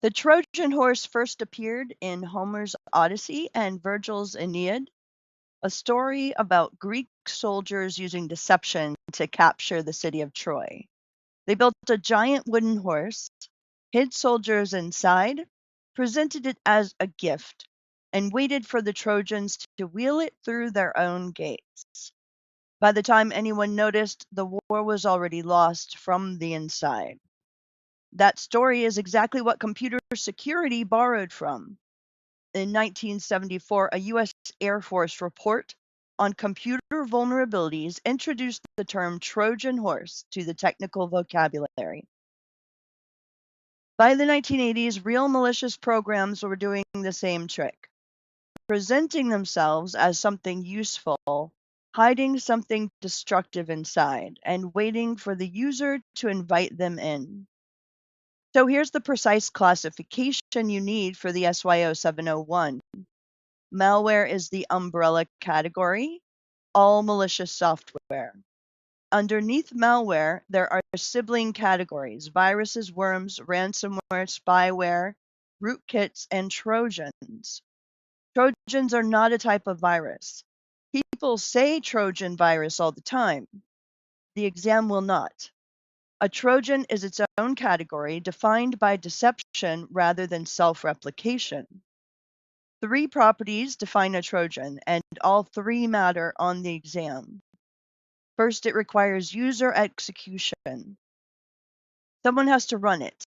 The Trojan horse first appeared in Homer's Odyssey and Virgil's Aeneid, a story about Greek soldiers using deception to capture the city of Troy. They built a giant wooden horse, hid soldiers inside, presented it as a gift, and waited for the Trojans to wheel it through their own gates. By the time anyone noticed, the war was already lost from the inside. That story is exactly what computer security borrowed from. In 1974, a U.S. Air Force report on computer vulnerabilities introduced the term Trojan horse to the technical vocabulary. By the 1980s, real malicious programs were doing the same trick, presenting themselves as something useful, hiding something destructive inside, and waiting for the user to invite them in. So here's the precise classification you need for the SY0-701. Malware is the umbrella category, all malicious software. Underneath malware, there are sibling categories: viruses, worms, ransomware, spyware, rootkits, and Trojans. Trojans are not a type of virus. People say Trojan virus all the time. The exam will not. A Trojan is its own category, defined by deception rather than self-replication. 3 properties define a Trojan, and all 3 matter on the exam. First, it requires user execution. Someone has to run it.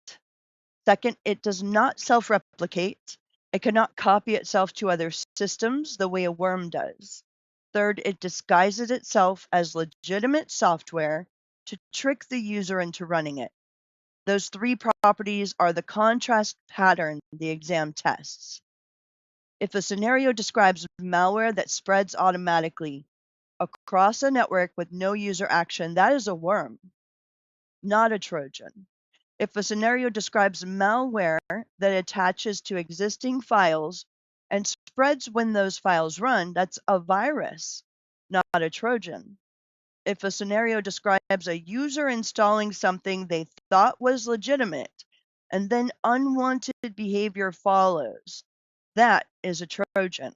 Second, it does not self-replicate. It cannot copy itself to other systems the way a worm does. Third, it disguises itself as legitimate software to trick the user into running it. Those 3 properties are the contrast pattern the exam tests. If a scenario describes malware that spreads automatically across a network with no user action, that is a worm, not a Trojan. If a scenario describes malware that attaches to existing files and spreads when those files run, that's a virus, not a Trojan. If a scenario describes a user installing something they thought was legitimate and then unwanted behavior follows, that is a Trojan.